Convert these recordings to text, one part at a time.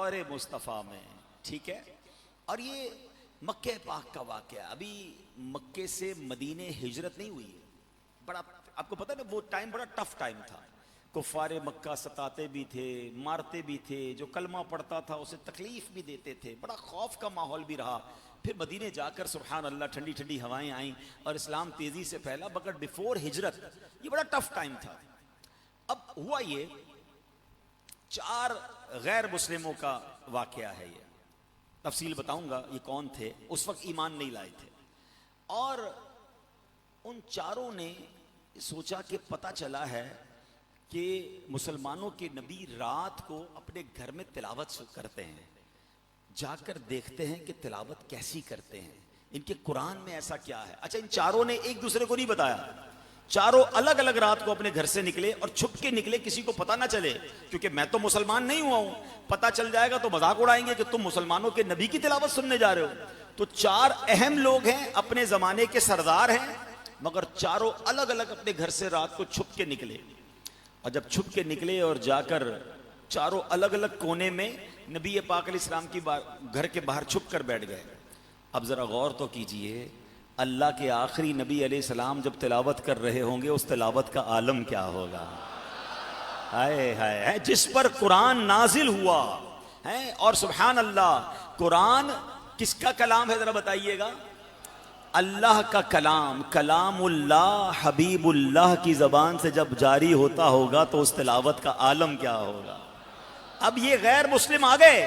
दौरे मुस्तफ़ा में, ठीक है। और ये मक्के पाक का वाक़या, अभी मक्के से मदीने हिजरत नहीं हुई है। बड़ा आपको पता है ना, वो टाइम बड़ा टफ टाइम था। कुफ़ारे मक्का सताते भी थे, मारते भी थे, जो कलमा पढ़ता था उसे तकलीफ भी देते थे, बड़ा खौफ का माहौल भी रहा। फिर मदीने जाकर सुभान अल्लाह ठंडी ठंडी हवाएं आईं और इस्लाम तेज़ी से फैला। मगर बिफोर हिजरत ये बड़ा टफ टाइम था। अब हुआ ये, 4 गैर मुस्लिमों का वाक़या है। ये तफसील बताऊंगा ये कौन थे, उस वक्त ईमान नहीं लाए थे। और उन चारों ने सोचा कि पता चला है कि मुसलमानों के नबी रात को अपने घर में तिलावत करते हैं, जाकर देखते हैं कि तिलावत कैसी करते हैं, इनके कुरान में ऐसा क्या है। अच्छा, इन चारों ने एक दूसरे को नहीं बताया, चारों अलग अलग रात को अपने घर से निकले और छुप के निकले, किसी को पता ना चले, क्योंकि मैं तो मुसलमान नहीं हुआ हूं, पता चल जाएगा तो मजाक उड़ाएंगे कि तुम मुसलमानों के नबी की तिलावत सुनने जा रहे हो। तो 4 अहम लोग हैं, अपने जमाने के सरदार हैं, मगर चारों अलग अलग अपने घर से रात को छुप के निकले। और जब छुप के निकले और जाकर चारों अलग अलग कोने में नबी पाक अलैहिस्सलाम की घर के बाहर छुप कर बैठ गए। अब जरा गौर तो कीजिए, अल्लाह के आखिरी नबी अलैहिस्सलाम जब तिलावत कर रहे होंगे, उस तिलावत का आलम क्या होगा। हाय हाय, जिस पर कुरान नाजिल हुआ है। और सुभान अल्लाह, कुरान किसका कलाम है जरा बताइएगा। अल्लाह का कलाम, कलामुल्लाह हबीबुल्लाह की ज़बान से जब जारी होता होगा तो उस तिलावत का आलम क्या होगा। अब ये गैर मुस्लिम आ गए,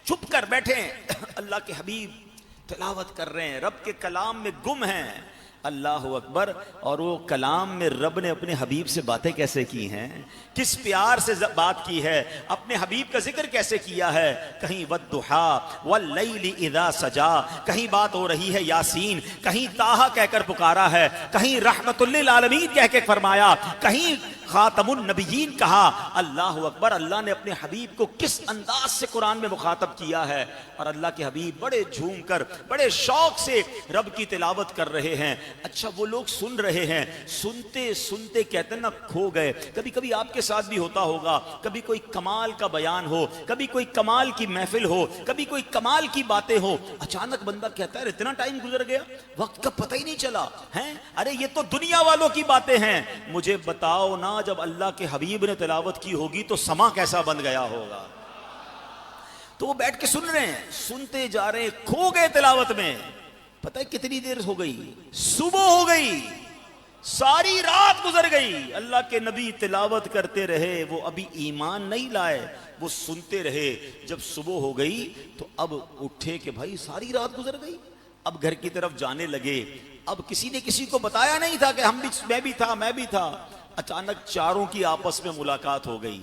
चुप कर बैठे हैं, अल्लाह के हबीब तिलावत कर रहे हैं, रब के कलाम में गुम हैं। अल्लाह अकबर। और वो कलाम में रब ने अपने हबीब से बातें कैसे की हैं, किस प्यार से बात की है, अपने हबीब का जिक्र कैसे किया है। कहीं वद्दुहा वल्लैलि इज़ा सजा, कहीं बात हो रही है यासीन, कहीं ताहा कहकर पुकारा है, कहीं रहमतुल लिल आलमीन कह के फरमाया, कहीं खातमुन नबिय्यीन कहा। अल्लाह अकबर। अल्लाह ने अपने हबीब को किस अंदाज से कुरान में मुखातब किया है। और अल्लाह के हबीब बड़े झूम कर, बड़े शौक से रब की तिलावत कर रहे हैं। अच्छा, वो लोग सुन रहे हैं, सुनते सुनते कहते ना खो गए। कभी कभी आपके साथ भी होता होगा, कभी कोई कमाल का बयान हो, कभी कोई कमाल की महफिल हो, कभी कोई कमाल की बातें हो, अचानक बंदा कहता है इतना टाइम गुजर गया, वक्त का पता ही नहीं चला है। अरे ये तो दुनिया वालों की बातें हैं, मुझे बताओ ना, जब अल्लाह के हबीब ने तिलावत की होगी तो समा कैसा बन गया होगा। तो वो बैठ के सुन रहे हैं, सुनते जा रहे हैं, खो गए तिलावत में। पता है कितनी देर हो गई, सुबह हो गई, सारी रात गुजर गई। अल्लाह के नबी तिलावत करते रहे, वो अभी ईमान नहीं लाए, वो सुनते रहे। जब सुबह हो गई तो अब उठे कि भाई सारी रात गुजर गई, अब घर की तरफ जाने लगे। अब किसी ने किसी को बताया नहीं था कि मैं भी था। अचानक चारों की आपस में मुलाकात हो गई।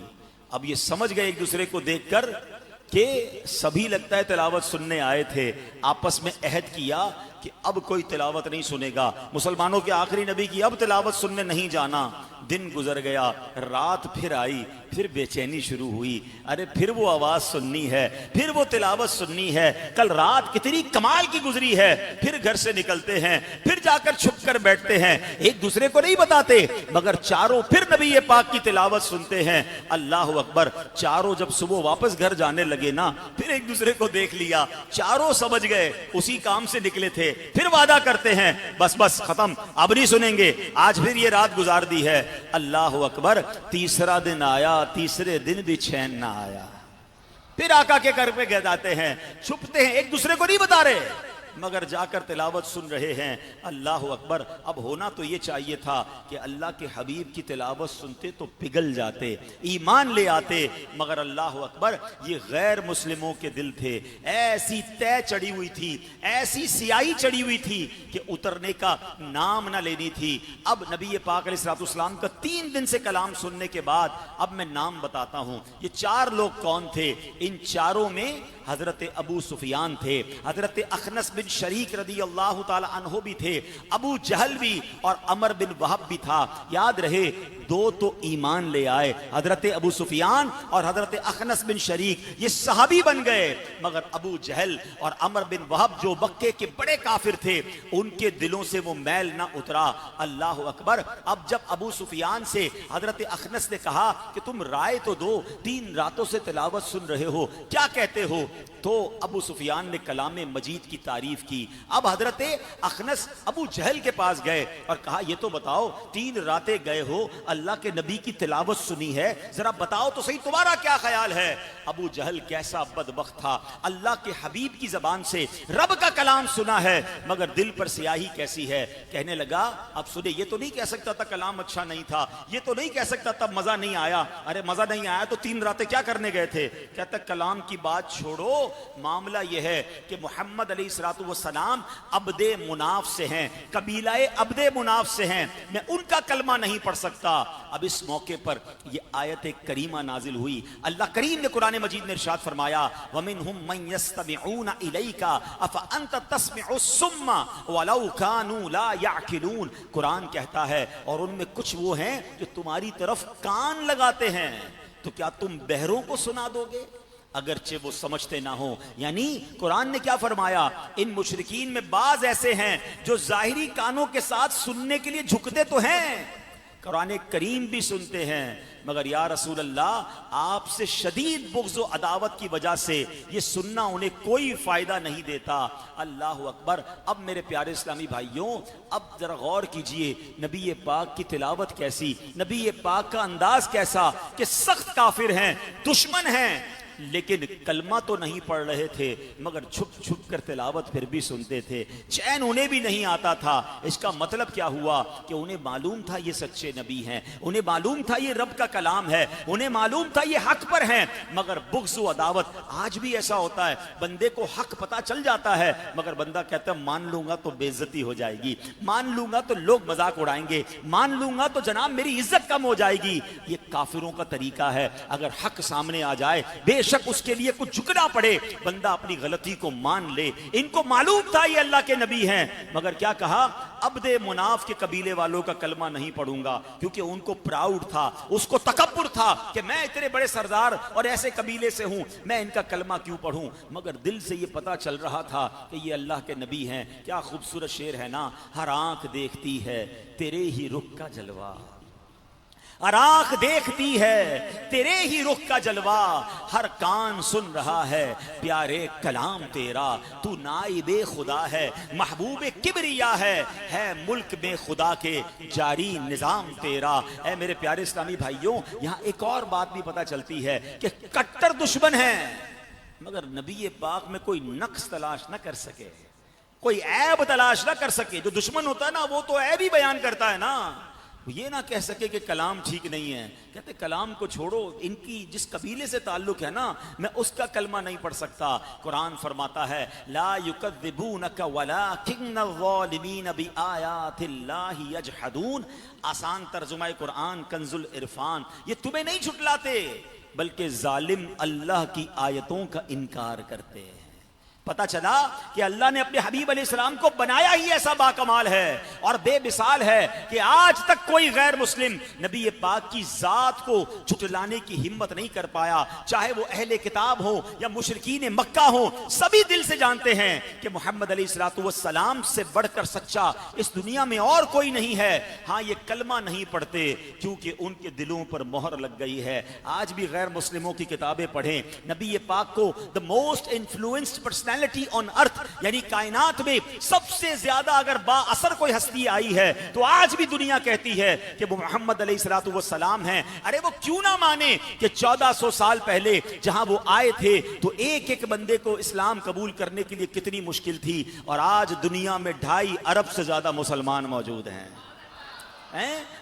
अब ये समझ गए एक दूसरे को देखकर कि सभी लगता है तिलावत सुनने आए थे। आपस में अहद किया कि अब कोई तिलावत नहीं सुनेगा, मुसलमानों के आखिरी नबी की अब तिलावत सुनने नहीं जाना। दिन गुजर गया, रात फिर आई, फिर बेचैनी शुरू हुई। अरे फिर वो आवाज सुननी है, फिर वो तिलावत सुननी है, कल रात कितनी कमाल की गुजरी है। फिर घर से निकलते हैं, फिर जाकर छुप कर बैठते हैं, एक दूसरे को नहीं बताते, मगर चारों फिर नबी पाक की तिलावत सुनते हैं। अल्लाह अकबर। चारों जब सुबह वापस घर जाने लगे ना, फिर एक दूसरे को देख लिया, चारों समझ गए उसी काम से निकले थे। फिर वादा करते हैं बस खत्म, अब नहीं सुनेंगे, आज फिर ये रात गुजार दी है। अल्लाह अकबर। तीसरा दिन आया, तीसरे दिन भी चैन ना आया। फिर आका के घर पे गए जाते हैं, छुपते हैं, एक दूसरे को नहीं बता रहे, मगर जाकर तिलावत सुन रहे हैं। अल्लाह अकबर। अब होना तो ये चाहिए था कि अल्लाह के हबीब की तिलावत सुनते तो पिघल जाते, ईमान ले आते, मगर अल्लाह अकबर, ये गैर मुस्लिमों के दिल थे, ऐसी तय चढ़ी हुई थी, ऐसी सियाही चढ़ी हुई थी कि उतरने का नाम ना लेनी थी। अब नबी पाक अलैहिस्सलाम का 3 दिन से कलाम सुनने के बाद अब मैं नाम बताता हूं। ये 4 लोग कौन थे? इन चारों में हजरत अबू सुफियान थे, हजरत अखनस बिन शरीक रदी अल्लाह ताला अन्हो भी थे, अबू जहल भी और अमर बिन वहब भी था। याद रहे दो तो ईमान ले आए, हजरत अबू सुफियान और हजरत अखनस बिन शरीक, ये सहाबी बन गए। मगर अबू जहल और अमर बिन वहब जो मक्के के बड़े काफिर थे, उनके दिलों से वो मैल ना उतरा। अल्लाह अकबर। अब जब अबू सुफियान से हजरत अखनस ने कहा कि तुम राय तो दो, 3 रातों से तिलावत सुन रहे हो, क्या कहते हो? तो अबू सुफियान ने कलाम मजीद की तारीफ की। अब हजरत अखनस अबू जहल के पास गए और कहा ये तो बताओ, 3 रातें गए हो, अल्लाह के नबी की तिलावत सुनी है, जरा बताओ तो सही तुम्हारा क्या ख्याल है? अबू जहल कैसा बदबख्त था, अल्लाह के हबीब की जबान से रब का कलाम सुना है मगर दिल पर स्याही कैसी है। कहने लगा अब सुने, ये तो नहीं कह सकता था कलाम अच्छा नहीं था, ये तो नहीं कह सकता तब मजा नहीं आया। अरे मजा नहीं आया तो 3 रातें क्या करने गए थे? कहता कलाम की बात छोड़ो, मामला यह है कि मोहम्मद अलैहिस्सलातु वस्सलाम अब्दे मुनाफ से हैं, कबीलाए अब्दे मुनाफ से हैं, मैं उनका कलमा नहीं पढ़ सकता। अब इस मौके पर यह आयत करीमा नाजिल हुई। अल्लाह करीम ने कुरान मजीद में इरशाद फरमाया वमिनहुम मन यस्तमिऊना इलैका अफ अंत तस्मिउ सुम्मा वलौ कानू ला याकिलून। कुरान कहता है और उनमें कुछ वो हैं जो तुम्हारी तरफ कान लगाते हैं, तो क्या तुम बहरों को सुना दोगे अगरचे वो समझते ना हो? यानी कुरान ने क्या फरमाया, इन मुशरिकीन में बाज ऐसे हैं जो जाहिरी कानों के साथ सुनने के लिए झुकते तो हैं, कुरान करीम भी सुनते हैं, मगर या रसूल अल्लाह आपसे शदीद बुग़्ज़ व अदावत की वजह से ये सुनना उन्हें कोई फायदा नहीं देता। अल्लाह अकबर। अब मेरे प्यारे इस्लामी भाइयों, अब जरा गौर कीजिए, नबी पाक की तिलावत कैसी, नबी पाक का अंदाज कैसा कि सख्त काफिर हैं, दुश्मन हैं, लेकिन कलमा तो नहीं पढ़ रहे थे मगर छुप छुप कर तिलावत फिर भी सुनते थे, चैन उन्हें भी नहीं आता था। इसका मतलब क्या हुआ कि उन्हें मालूम था ये सच्चे नबी हैं, उन्हें मालूम था ये रब का कलाम है, उन्हें मालूम था ये हक पर हैं, मगर बुग़्ज़ व अदावत। आज भी ऐसा होता है, बंदे को हक पता चल जाता है मगर बंदा कहता है मान लूंगा तो बेइज्जती हो जाएगी, मान लूंगा तो लोग मजाक उड़ाएंगे, मान लूंगा तो जनाब मेरी इज्जत कम हो जाएगी। ये काफिरों का तरीका है। अगर हक सामने आ जाए बेशक उसके लिए कुछ झुकना पड़े, बंदा अपनी गलती को मान ले। इनको मालूम था ये अल्लाह के नबी हैं, मगर क्या कहा, अब्दे मुनाफ के कबीले वालों का कलमा नहीं पढ़ूंगा, क्योंकि उनको प्राउड था, उसको तकब्बुर था कि मैं इतने बड़े सरदार और ऐसे कबीले से हूं, मैं इनका कलमा क्यों पढ़ूं। मगर दिल से ये पता चल रहा था कि ये अल्लाह के नबी हैं। क्या खूबसूरत शेर है ना, हर आंख देखती है तेरे ही रुख का जलवा, हर आंख देखती है तेरे ही रुख का जलवा, हर कान सुन रहा है प्यारे कलाम तेरा, तू नाइबे खुदा है महबूबे किबरिया है मुल्क में खुदा के जारी निजाम तेरा। ऐ मेरे प्यारे इस्लामी भाइयों, यहाँ एक और बात भी पता चलती है कि कट्टर दुश्मन है मगर नबी पाक में कोई नक्स तलाश न कर सके, कोई ऐब तलाश न कर सके। जो दुश्मन होता है ना वो तो ऐब ही बयान करता है ना, ये ना कह सके कि कलाम ठीक नहीं है। कहते कलाम को छोड़ो, इनकी जिस कबीले से ताल्लुक है ना, मैं उसका कलमा नहीं पढ़ सकता। कुरान फरमाता है ला युकज़्ज़िबूनका वलाकिन्न ज़ालिमीन बिआयातिल्लाहि यजहदून। आसान तर्जुमा कुरान कंजुल इरफान, ये तुम्हें नहीं झुटलाते बल्कि जालिम अल्लाह की आयतों का इनकार करते हैं। पता चला कि अल्लाह ने अपने हबीब अलैहिस्सलाम को बनाया ही ऐसा बाकमाल है और बेमिसाल है कि आज तक कोई गैर मुस्लिम नबी पाक की जात को झुटलाने की हिम्मत नहीं कर पाया। चाहे वो अहले किताब हो या मुशरिकीन मक्का हो, सभी दिल से जानते हैं कि मोहम्मद अलैहिस्सलातु वस्सलाम से बढ़कर सच्चा इस दुनिया में और कोई नहीं है। हाँ, ये कलमा नहीं पढ़ते क्योंकि उनके दिलों पर मोहर लग गई है। आज भी गैर मुस्लिमों की किताबें पढ़ें, नबी पाक को the most influenced personality on earth, यानी कायनात में सबसे ज्यादा अगर बाअसर कोई हस्ती आई है तो आज भी दुनिया कहती है कि वो मोहम्मद अलैहिस्सलातु वस्सलाम हैं। अरे वो क्यों ना माने कि 1400 साल पहले जहां वो आए थे तो एक एक बंदे को इस्लाम कबूल करने के लिए कितनी मुश्किल थी, और आज दुनिया में 2.5 अरब से ज्यादा मुसलमान मौजूद हैं।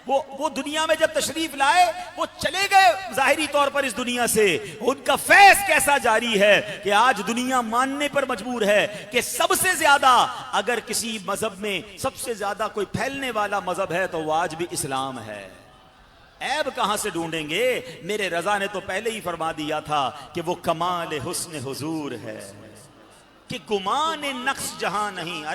वो दुनिया में जब तशरीफ लाए वो चले गए जाहिरी तौर पर इस दुनिया से, उनका फैज़ कैसा जारी है कि आज दुनिया मानने पर मजबूर है कि सबसे ज्यादा अगर किसी मजहब में सबसे ज्यादा कोई फैलने वाला मजहब है तो वो आज भी इस्लाम है। ऐब कहां से ढूंढेंगे? मेरे रजा ने तो पहले ही फरमा दिया था कि वो कमाल हुस्न हुजूर है कि गुमान नक्श जहां नहीं।